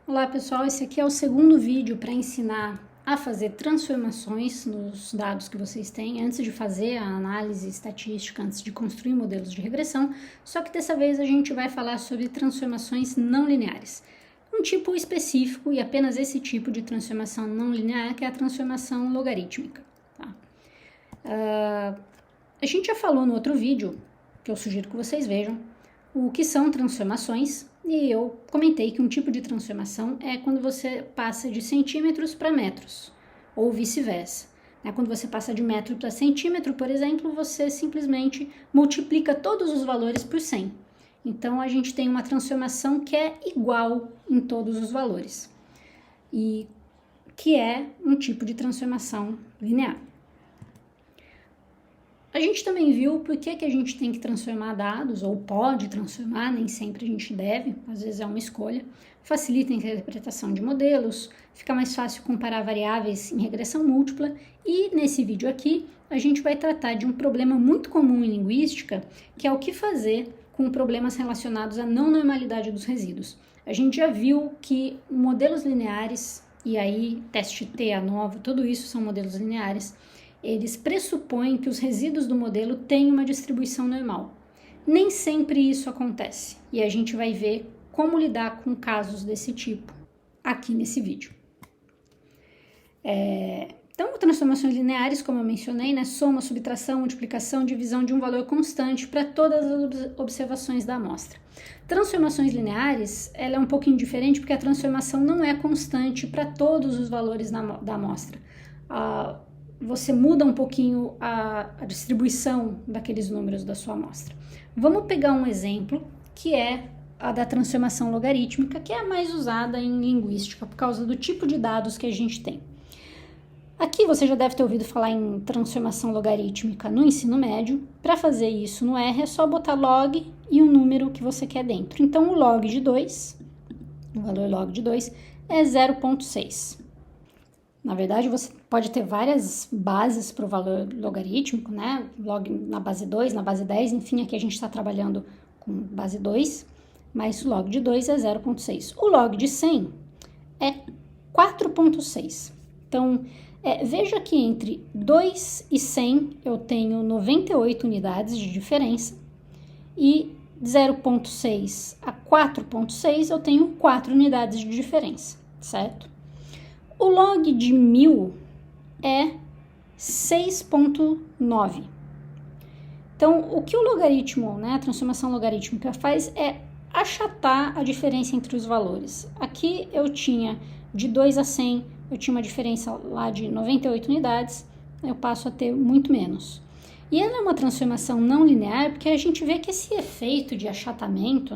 Olá pessoal, esse aqui é o segundo vídeo para ensinar a fazer transformações nos dados que vocês têm antes de fazer a análise estatística, antes de construir modelos de regressão, só que dessa vez a gente vai falar sobre transformações não lineares. Um tipo específico e apenas esse tipo de transformação não linear que é a transformação logarítmica. Tá? A gente já falou no outro vídeo, que eu sugiro que vocês vejam, o que são transformações, e eu comentei que um tipo de transformação é quando você passa de centímetros para metros, ou vice-versa. Quando você passa de metro para centímetro, por exemplo, você simplesmente multiplica todos os valores por 100. Então, a gente tem uma transformação que é igual em todos os valores, e que é um tipo de transformação linear. A gente também viu por que a gente tem que transformar dados, ou pode transformar, nem sempre a gente deve, às vezes é uma escolha, facilita a interpretação de modelos, fica mais fácil comparar variáveis em regressão múltipla, e nesse vídeo aqui a gente vai tratar de um problema muito comum em linguística, que é o que fazer com problemas relacionados à não normalidade dos resíduos. A gente já viu que modelos lineares, e aí teste T, ANOVA, tudo isso são modelos lineares, eles pressupõem que os resíduos do modelo têm uma distribuição normal. Nem sempre isso acontece, e a gente vai ver como lidar com casos desse tipo aqui nesse vídeo. Então, transformações lineares, como eu mencionei, soma, subtração, multiplicação, divisão de um valor constante para todas as observações da amostra. Transformações lineares, ela é um pouquinho diferente porque a transformação não é constante para todos os valores da amostra. Você muda um pouquinho a distribuição daqueles números da sua amostra. Vamos pegar um exemplo, que é a da transformação logarítmica, que é a mais usada em linguística, por causa do tipo de dados que a gente tem. Aqui você já deve ter ouvido falar em transformação logarítmica no ensino médio. Para fazer isso no R é só botar log e o número que você quer dentro. Então, o log de 2, o valor log de 2, é 0,6. Na verdade, você pode ter várias bases para o valor logarítmico, log na base 2, na base 10, enfim, aqui a gente está trabalhando com base 2, mas o log de 2 é 0,6. O log de 100 é 4,6. Então, veja que entre 2 e 100 eu tenho 98 unidades de diferença e 0,6 a 4,6 eu tenho 4 unidades de diferença, certo? O log de 1000 é 6,9. Então, o que o logaritmo, a transformação logarítmica faz é achatar a diferença entre os valores. Aqui eu tinha de 2 a 100, eu tinha uma diferença lá de 98 unidades, eu passo a ter muito menos. E ela é uma transformação não linear porque a gente vê que esse efeito de achatamento,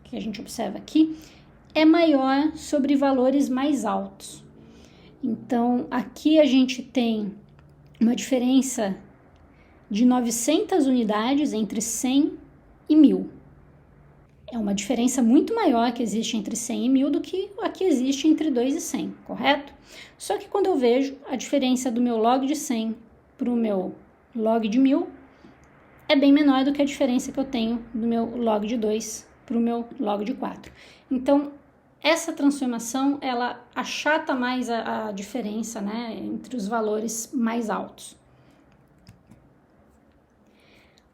que a gente observa aqui, é maior sobre valores mais altos. Então, aqui a gente tem uma diferença de 900 unidades entre 100 e 1000. É uma diferença muito maior que existe entre 100 e 1000 do que a que existe entre 2 e 100, correto? Só que quando eu vejo a diferença do meu log de 100 para o meu log de 1000, é bem menor do que a diferença que eu tenho do meu log de 2 para o meu log de 4. Então, essa transformação, ela achata mais a diferença, entre os valores mais altos.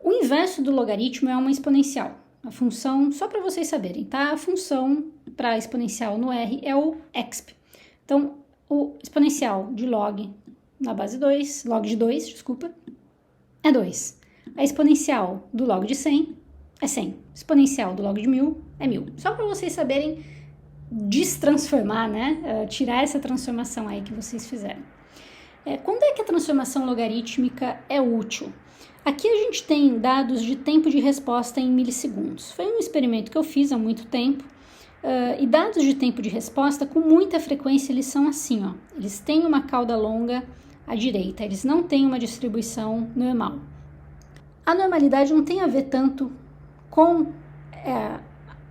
O inverso do logaritmo é uma exponencial. A função, só para vocês saberem, tá? A função para exponencial no R é o exp. Então, o exponencial de log na base 2, log de 2, desculpa, é 2. A exponencial do log de 100 é 100. Exponencial do log de 1000 é 1000. Só para vocês saberem destransformar, tirar essa transformação aí que vocês fizeram. Quando é que a transformação logarítmica é útil? Aqui a gente tem dados de tempo de resposta em milissegundos. Foi um experimento que eu fiz há muito tempo, e dados de tempo de resposta, com muita frequência, eles são assim, ó. Eles têm uma cauda longa à direita, eles não têm uma distribuição normal. A normalidade não tem a ver tanto com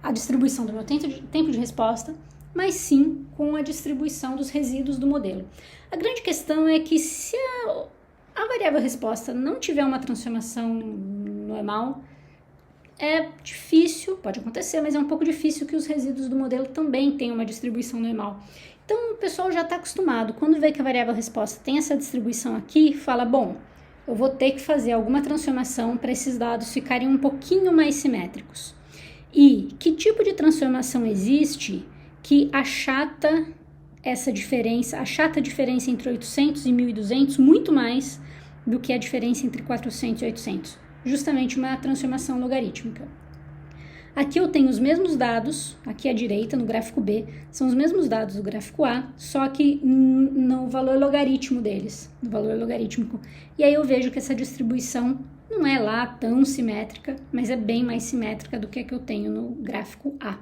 a distribuição do meu tempo de resposta, mas sim com a distribuição dos resíduos do modelo. A grande questão é que se a variável resposta não tiver uma transformação normal, é difícil, pode acontecer, mas é um pouco difícil que os resíduos do modelo também tenham uma distribuição normal. Então, o pessoal já está acostumado. Quando vê que a variável resposta tem essa distribuição aqui, fala, bom, eu vou ter que fazer alguma transformação para esses dados ficarem um pouquinho mais simétricos. E que tipo de transformação existe que achata essa diferença, achata a diferença entre 800 e 1200 muito mais do que a diferença entre 400 e 800? Justamente uma transformação logarítmica. Aqui eu tenho os mesmos dados, aqui à direita, no gráfico B, são os mesmos dados do gráfico A, só que no valor logaritmo deles, no valor logarítmico. E aí eu vejo que essa distribuição não é lá tão simétrica, mas é bem mais simétrica do que a que eu tenho no gráfico A.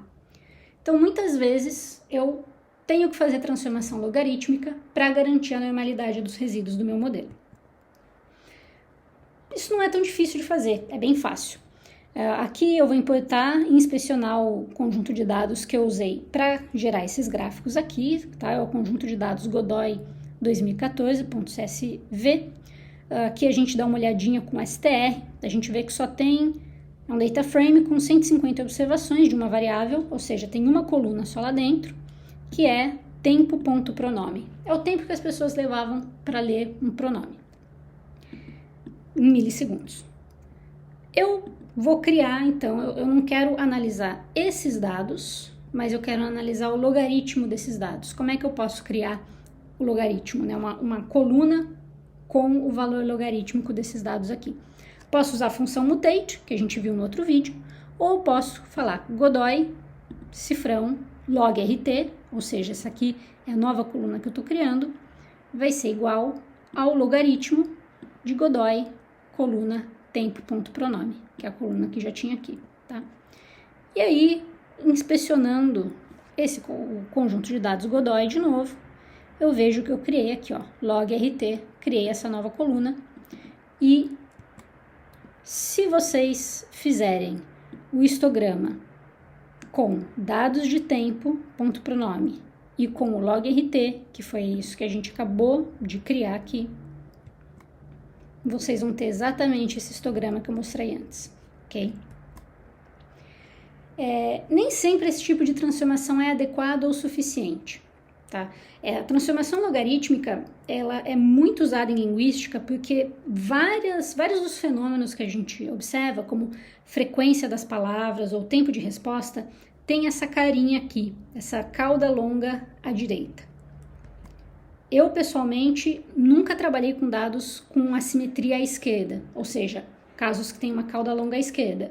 Então, muitas vezes, eu tenho que fazer transformação logarítmica para garantir a normalidade dos resíduos do meu modelo. Isso não é tão difícil de fazer, é bem fácil. Aqui eu vou importar e inspecionar o conjunto de dados que eu usei para gerar esses gráficos aqui, tá? É o conjunto de dados Godoy 2014.csv. Aqui a gente dá uma olhadinha com STR, a gente vê que só tem um data frame com 150 observações de uma variável, ou seja, tem uma coluna só lá dentro, que é tempo.pronome. É o tempo que as pessoas levavam para ler um pronome, em milissegundos. Eu vou criar, então, eu não quero analisar esses dados, mas eu quero analisar o logaritmo desses dados. Como é que eu posso criar o logaritmo, né? Uma coluna com o valor logarítmico desses dados aqui. Posso usar a função mutate, que a gente viu no outro vídeo, ou posso falar Godoy, cifrão, log-rt, ou seja, essa aqui é a nova coluna que eu estou criando, vai ser igual ao logaritmo de Godoy, coluna tempo.pronome, que é a coluna que já tinha aqui, tá? E aí, inspecionando o conjunto de dados Godoy de novo, eu vejo que eu criei aqui, ó, log-rt, criei essa nova coluna. E se vocês fizerem o histograma com dados de tempo.pronome e com o log-rt, que foi isso que a gente acabou de criar aqui, vocês vão ter exatamente esse histograma que eu mostrei antes, ok? Nem sempre esse tipo de transformação é adequado ou suficiente, tá? A transformação logarítmica, ela é muito usada em linguística porque vários dos fenômenos que a gente observa, como frequência das palavras ou tempo de resposta, tem essa carinha aqui, essa cauda longa à direita. Eu, pessoalmente, nunca trabalhei com dados com assimetria à esquerda, ou seja, casos que têm uma cauda longa à esquerda.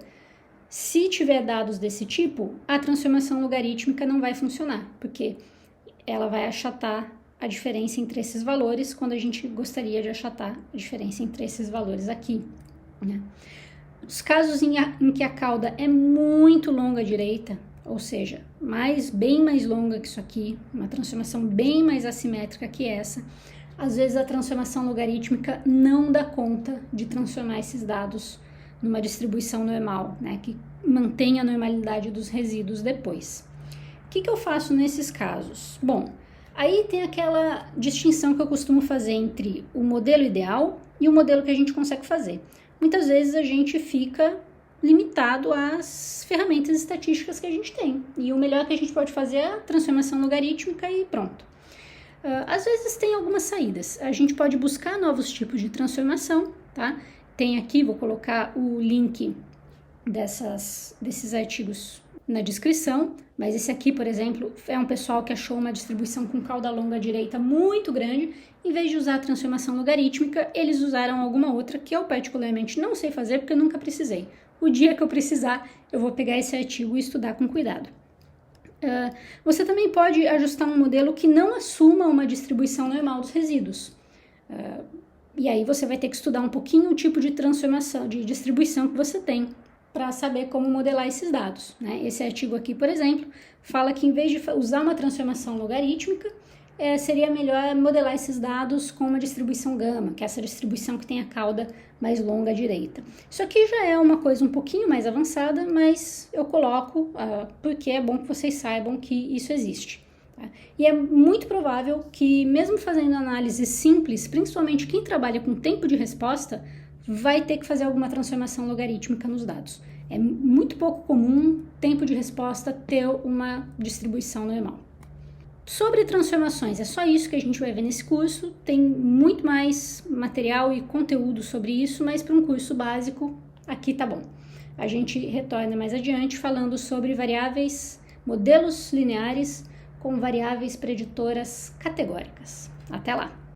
Se tiver dados desse tipo, a transformação logarítmica não vai funcionar, porque ela vai achatar a diferença entre esses valores quando a gente gostaria de achatar a diferença entre esses valores aqui, né? Os casos em que a cauda é muito longa à direita, ou seja, bem mais longa que isso aqui, uma transformação bem mais assimétrica que essa, às vezes a transformação logarítmica não dá conta de transformar esses dados numa distribuição normal, né, que mantenha a normalidade dos resíduos depois. O que eu faço nesses casos? Bom, aí tem aquela distinção que eu costumo fazer entre o modelo ideal e o modelo que a gente consegue fazer. Muitas vezes a gente fica limitado às ferramentas estatísticas que a gente tem. E o melhor que a gente pode fazer é a transformação logarítmica e pronto. Às vezes tem algumas saídas. A gente pode buscar novos tipos de transformação, tá? Tem aqui, vou colocar o link desses artigos na descrição, mas esse aqui, por exemplo, é um pessoal que achou uma distribuição com cauda longa à direita muito grande. Em vez de usar a transformação logarítmica, eles usaram alguma outra que eu particularmente não sei fazer porque eu nunca precisei. O dia que eu precisar, eu vou pegar esse artigo e estudar com cuidado. Você também pode ajustar um modelo que não assuma uma distribuição normal dos resíduos. E aí você vai ter que estudar um pouquinho o tipo de transformação, de distribuição que você tem, para saber como modelar esses dados, né? Esse artigo aqui, por exemplo, fala que em vez de usar uma transformação logarítmica, seria melhor modelar esses dados com uma distribuição gama, que é essa distribuição que tem a cauda mais longa à direita. Isso aqui já é uma coisa um pouquinho mais avançada, mas eu coloco porque é bom que vocês saibam que isso existe. Tá? E é muito provável que, mesmo fazendo análise simples, principalmente quem trabalha com tempo de resposta, vai ter que fazer alguma transformação logarítmica nos dados. É muito pouco comum tempo de resposta ter uma distribuição normal. Sobre transformações, é só isso que a gente vai ver nesse curso. Tem muito mais material e conteúdo sobre isso, mas para um curso básico, aqui tá bom. A gente retorna mais adiante falando sobre variáveis, modelos lineares com variáveis preditoras categóricas. Até lá!